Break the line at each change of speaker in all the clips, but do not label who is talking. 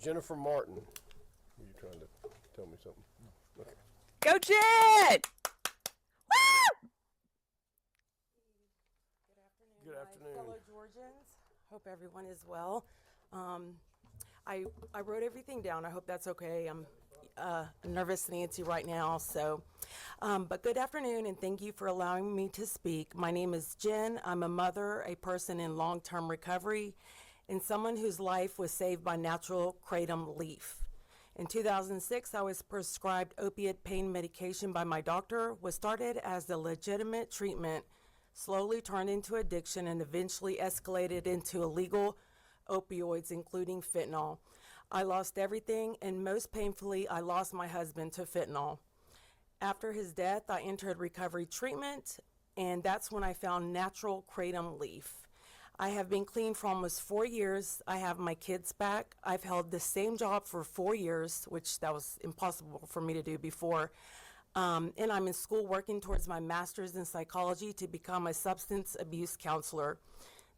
Jennifer Martin. You trying to tell me something? Okay.
Go Jen! Woo!
Good afternoon.
My fellow Georgians. Hope everyone is well. I wrote everything down. I hope that's okay. I'm nervous Nancy right now. But good afternoon, and thank you for allowing me to speak. My name is Jen. I'm a mother, a person in long-term recovery, and someone whose life was saved by natural kratom leaf. In 2006, I was prescribed opiate pain medication by my doctor, was started as a legitimate treatment, slowly turned into addiction, and eventually escalated into illegal opioids, including fentanyl. I lost everything, and most painfully, I lost my husband to fentanyl. After his death, I entered recovery treatment, and that's when I found natural kratom leaf. I have been clean for almost 4 years. I have my kids back. I've held the same job for 4 years, which that was impossible for me to do before. And I'm in school working towards my master's in psychology to become a substance abuse counselor.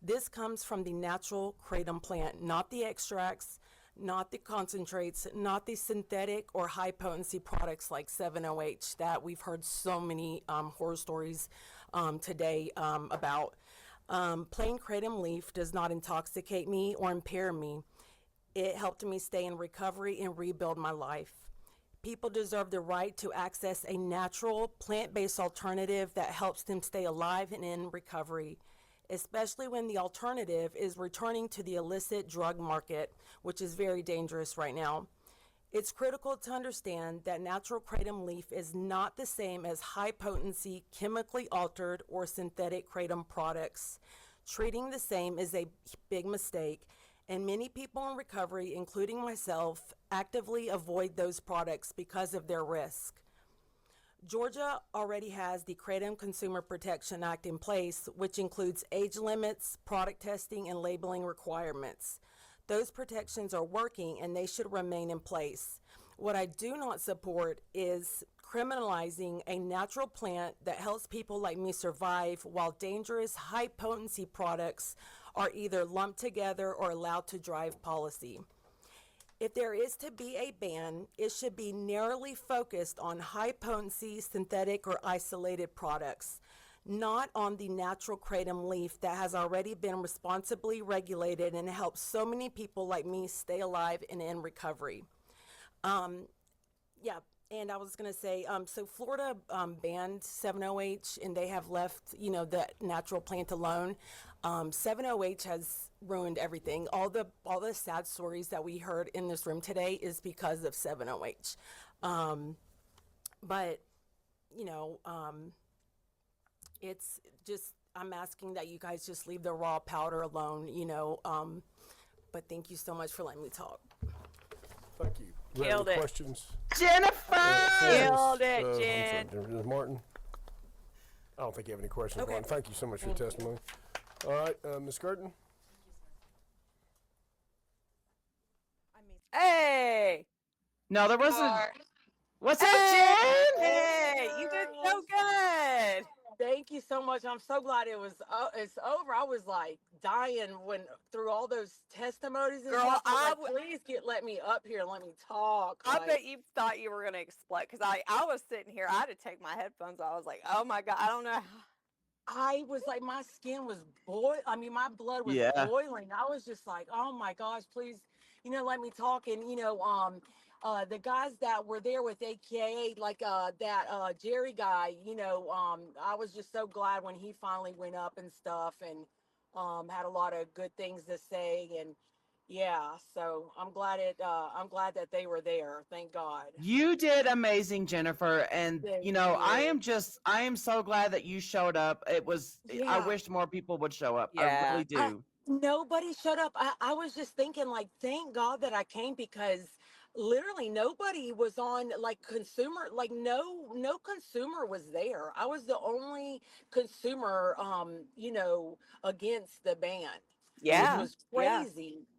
This comes from the natural kratom plant, not the extracts, not the concentrates, not the synthetic or high potency products like 7-OH that we've heard so many horror stories today about. Plain kratom leaf does not intoxicate me or impair me. It helped me stay in recovery and rebuild my life. People deserve the right to access a natural, plant-based alternative that helps them stay alive and in recovery, especially when the alternative is returning to the illicit drug market, which is very dangerous right now. It's critical to understand that natural kratom leaf is not the same as high-potency, chemically altered, or synthetic kratom products. Treating the same is a big mistake, and many people in recovery, including myself, actively avoid those products because of their risk. Georgia already has the Kratom Consumer Protection Act in place, which includes age limits, product testing, and labeling requirements. Those protections are working and they should remain in place. What I do not support is criminalizing a natural plant that helps people like me survive while dangerous high potency products are either lumped together or allowed to drive policy. If there is to be a ban, it should be narrowly focused on high potency synthetic or isolated products, not on the natural kratom leaf that has already been responsibly regulated and helps so many people like me stay alive and in recovery. Yeah, and I was going to say, so Florida banned 7-OH, and they have left, the natural plant alone. 7-OH has ruined everything. All the sad stories that we heard in this room today is because of 7-OH. But, it's just, I'm asking that you guys just leave the raw powder alone, but thank you so much for letting me talk.
Thank you.
Killed it.
Questions?
Jennifer! Killed it, Jen.
Ms. Martin? I don't think you have any questions,
Okay.
Martin. Thank you so much for your testimony. All right, Ms. Curtin?
Hey!
No, there wasn't. What's up,
Hey!
Jen?
Hey! You did so good!
Thank you so much. I'm so glad it's over. I was like dying when through all those testimonies and
Girl,
stuff. I was like, please let me up here and let me talk.
I bet you thought you were going to explode because I was sitting here. I had to take my headphones off. I was like, oh my God, I don't know.
I was like, my skin was boiling. I mean, my blood was
Yeah.
boiling. I was just like, oh my gosh, please, let me talk. And, the guys that were there with AKA, like that Jerry guy, I was just so glad when he finally went up and stuff and had a lot of good things to say. And yeah, so I'm glad that they were there. Thank God.
You did amazing, Jennifer. And,
Thank
I
you.
am so glad that you showed up. I
Yeah.
wish more people would show up.
Yeah.
I really do.
Nobody showed up. I was just thinking, like, thank God that I came because literally nobody was on like consumer, like no consumer was there. I was the only consumer, against the ban, which
Yeah.
was
Yeah.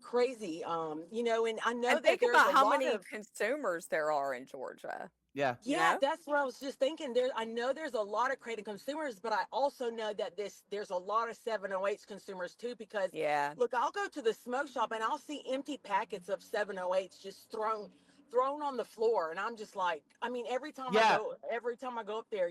crazy. And I know
And
that
think
there's
about
a
how
lot
many
of
consumers there are in Georgia.
Yeah.
You
Yeah,
know?
that's what I was just thinking. I know there's a lot of Kratom consumers, but I also know that there's a lot of 708 consumers too. Because
Yeah.
look, I'll go to the smoke shop and I'll see empty packets of 708s just thrown on the floor, and I'm just like, I mean,
Yeah.
every time I go up there,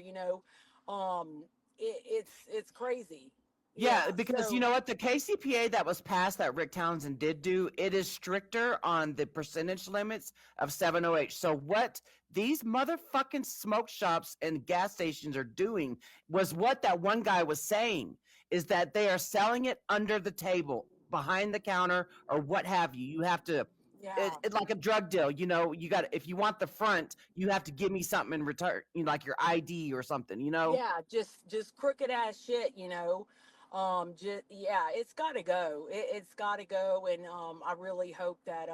it's crazy.
Yeah,
Yeah,
because you
so
know what? The KCPA that was passed that Rick Townsend did do, it is stricter on the percentage limits of 708. So what these motherfucking smoke shops and gas stations are doing was what that one guy was saying, is that they are selling it under the table, behind the counter, or what have you. You have to
yeah.
it's like a drug deal, you got, if you want the front, you have to give me something in return, like your ID or something.
Yeah, just crooked ass shit. Just yeah, it's got to go. It's got to go, and I really hope that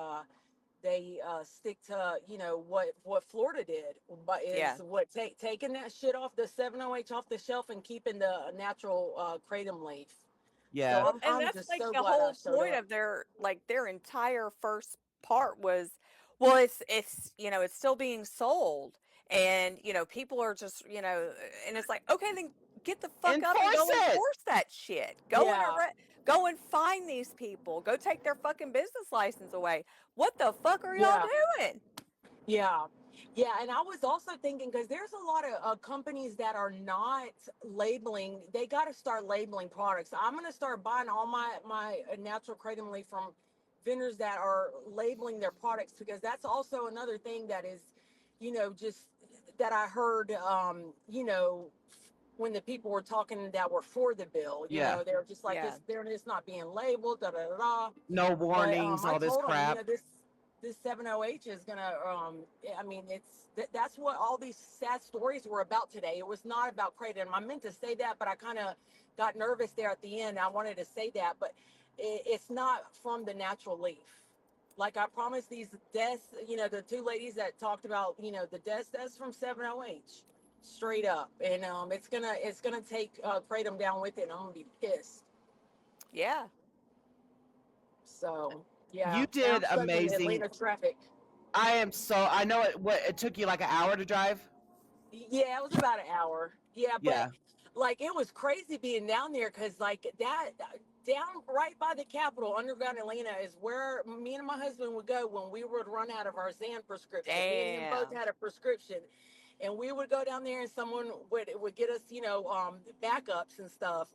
they stick to what Florida did, but is
Yeah.
what taking that shit off the 708 off the shelf and keeping the natural kratom leaf. So
Yeah.
Well, and
I'm
that's
just
like
so
the
glad I
whole
showed
point
up.
of their entire first part was, well, it's it's still being sold, and people are just and it's like, okay, then get the fuck up and
Enforce
go
it.
enforce that shit.
Yeah,
Go and find these people. Go take their fucking business license away. What the fuck are y'all
yeah.
doing?
Yeah. Yeah. And I was also thinking, because there's a lot of companies that are not labeling, they got to start labeling products. I'm going to start buying all my natural kratom leaf from vendors that are labeling their products, because that's also another thing that is, just that I heard, when the people were talking that were for the bill,
Yeah.
they were just like,
Yeah.
it's not being labeled, da da da da.
No
But
warnings,
I
all this
told him,
crap.
this 70H is gonna I mean, that's what all these sad stories were about today. It was not about kratom. I meant to say that, but I kind of got nervous there at the end. I wanted to say that, but it's not from the natural leaf. Like I promised these deaths, the two ladies that talked about, the deaths, that's from 70H, straight up. And it's gonna take kratom down with it. And I'm gonna be pissed.
Yeah.
So yeah,
You
and I'm
did
stuck in
amazing.
Atlanta traffic.
I know it took you like an hour to drive.
Yeah, it was about an hour. Yeah, but
Yeah.
like it was crazy being down there, because like that down right by the Capitol, underground Atlanta, is where me and my husband would go when we would run out of our Zan prescription. Me and him both
Damn.
had a prescription, and we would go down there, and someone would get us, backups and stuff.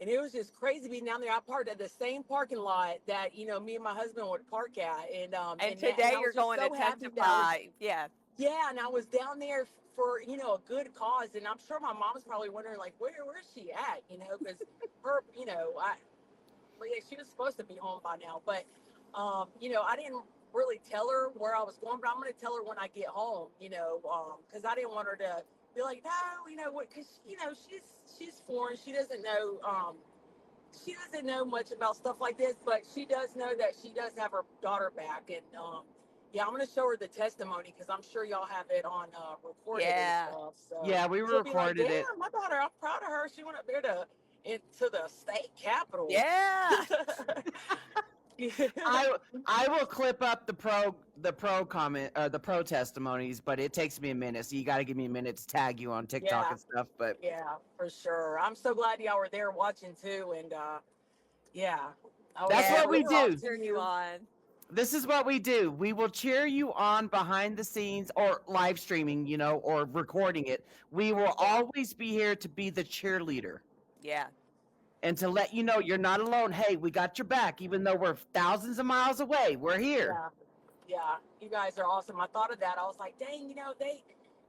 And it was just crazy being down there. I parked at the same parking lot that me and my husband would park at, and
And
and
today
I
you're
was just
going to
so happy that I was.
testify. Yeah.
Yeah, and I was down there for a good cause, and I'm sure my mom's probably wondering like, where's she at? Because her, well, yeah, she was supposed to be home by now, but I didn't really tell her where I was going, but I'm gonna tell her when I get home, because I didn't want her to be like, no, what, because she's foreign, she doesn't know much about stuff like this, but she does know that she does have her daughter back, and yeah, I'm gonna show her the testimony, because I'm sure y'all have it on recorded
Yeah.
and stuff. So
Yeah, we
she'll be like,
recorded it.
"Damn, my daughter! I'm proud of her. She went up there into the state capitol."
Yeah.
I will clip up the pro comment, the pro testimonies, but it takes me a minute, so you got to give me a minute to tag you on TikTok
Yeah.
and stuff. But
Yeah, for sure. I'm so glad y'all were there watching too, and yeah,
That's
Yeah,
what we
we're all
do.
cheering you on.
This is what we do. We will cheer you on behind the scenes or live streaming, or recording it. We will always be here to be the cheerleader
Yeah.
and to let you know you're not alone. Hey, we got your back, even though we're thousands of miles away. We're here.
Yeah, yeah, you guys are awesome. I thought of that. I was like, dang,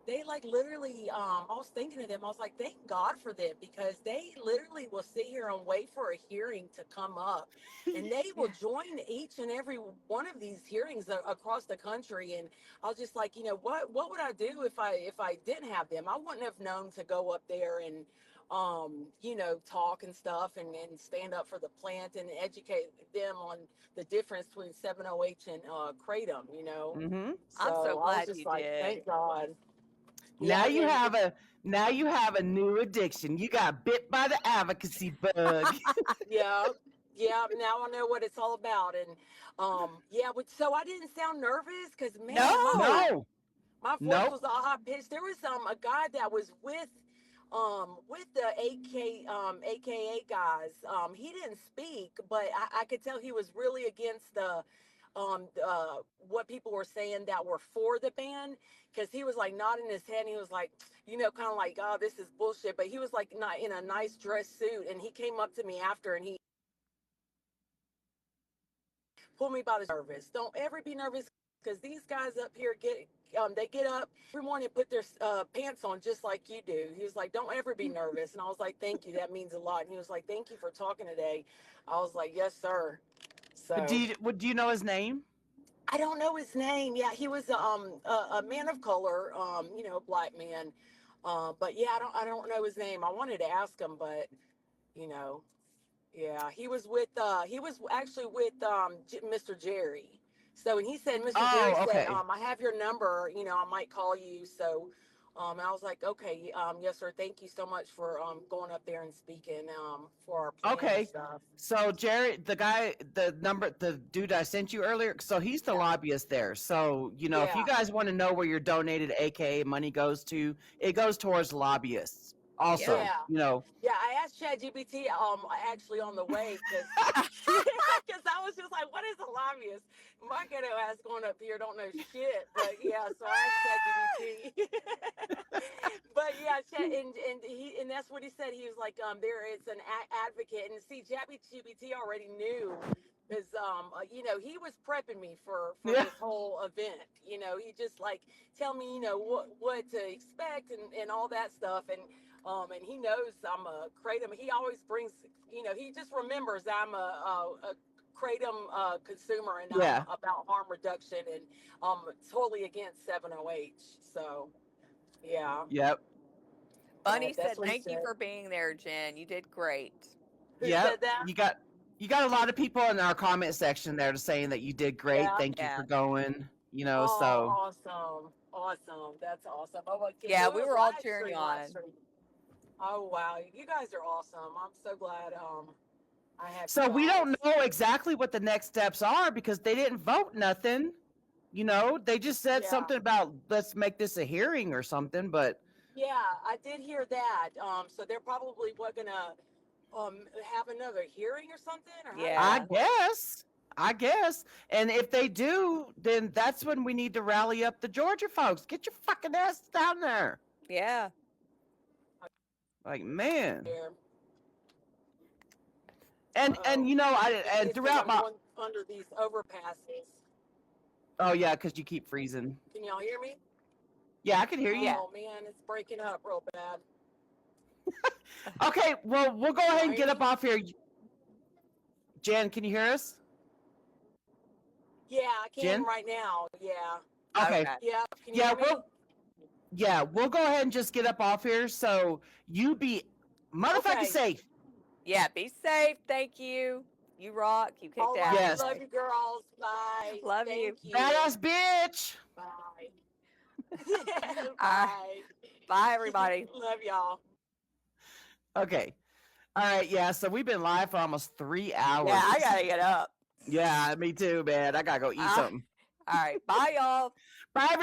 they like literally. I was thinking of them. I was like, thank God for them, because they literally will sit here and wait for a hearing to come up, and they will join each and every one of these hearings across the country. And I was just like, what would I do if I didn't have them? I wouldn't have known to go up there and talk and stuff, and stand up for the plant and educate them on the difference between 7OH and kratom.
Mm-hmm.
So
I'm so
I was
glad
just
you
like,
did.
thank God.
Now
Yeah,
you
and
have a new addiction. You got bit by the advocacy bug.
yeah, yeah. Now I know what it's all about, and yeah. So I didn't sound nervous, because man,
No.
No.
My voice
Nope.
was all high pitched. There was a guy that was with the AKA guys. He didn't speak, but I could tell he was really against the what people were saying that were for the ban, because he was like nodding his head and he was like, kind of like, oh, this is bullshit. But he was like not in a nice dress suit, and he came up to me after and he pulled me by the nervous. Don't ever be nervous, because these guys up here they get up every morning and put their pants on just like you do. He was like, don't ever be nervous. And I was like, thank you. That means a lot. And he was like, thank you for talking today. I was like, yes, sir. So
Do you know his name?
I don't know his name. Yeah, he was a man of color, black man. But yeah, I don't know his name. I wanted to ask him, but you know, yeah, he was actually with Mr. Jerry. So, and he said, Mr. Jerry
Oh,
said,
okay.
I have your number, I might call you. So, and I was like, okay, yes, sir. Thank you so much for going up there and speaking for our plan
Okay.
and stuff.
So Jerry, the dude I sent you earlier, so he's the
Yeah.
lobbyist there. So, if you
Yeah.
guys want to know where your donated AKA money goes to, it goes towards lobbyists. Also,
Yeah. Yeah, I asked ChatGPT actually on the way, because I was just like, what is a lobbyist? My ghetto ass going up here don't know shit. But yeah, so I asked ChatGPT. But yeah, and that's what he said. He was like, there is an advocate, and see, ChatGPT already knew, because he was prepping me for
Yeah.
this whole event. He just like tell me what to expect and all that stuff, and he knows I'm a Kratom. He always brings, he just remembers I'm a Kratom consumer, and
Yeah.
I'm about harm reduction, and totally against 708. So, yeah.
Yep.
Bunny
That's
said,
what he
"Thank you
said.
for being there, Jen. You did great."
Who
Yep.
said that?
You got a lot of people in our comment section there saying that you did great.
Yeah.
Thank you
Yeah.
for going.
Oh,
So
awesome. That's awesome. Oh, well, can
Yeah,
do
we
a
were all
live
cheering you
live
on.
stream. Oh, wow. You guys are awesome. I'm so glad I have
So
you
we
guys.
don't know exactly what the next steps are because they didn't vote nothing. They just said
Yeah.
something about let's make this a hearing or something, but
Yeah, I did hear that. So they're probably gonna have another hearing or something, or how does
Yeah.
that work?
I guess. And if they do, then that's when we need to rally up the Georgia folks. Get your fucking ass down there.
Yeah.
Like, man.
There.
And
Uh-oh.
and
It's 'cause
throughout
I'm
my
going under these overpasses.
oh yeah, because you keep freezing.
Can y'all hear me?
Yeah, I can hear you.
Yeah.
Oh man, it's breaking up real bad.
Okay, well we'll go ahead and
Can
get
you
up off here. Jen, can you hear us?
Yeah, I can
Jen?
right now. Yeah.
Okay.
Yeah. Can you
Yeah,
hear me?
we'll go ahead and just get up off here. So you be motherfucking
Okay.
safe.
Yeah. Be safe. Thank you. You rock. You kicked
All
ass.
right.
Yes.
Love you, girls. Bye.
Love
Thank
you.
you.
Badass bitch.
Bye.
Bye.
Bye.
Bye, everybody.
Love y'all.
Okay. All right. Yeah. So we've been live for almost 3 hours.
Yeah, I gotta get up.
Yeah, me too, man. I gotta go eat something.
All right. Bye, y'all.
Bye, everybody.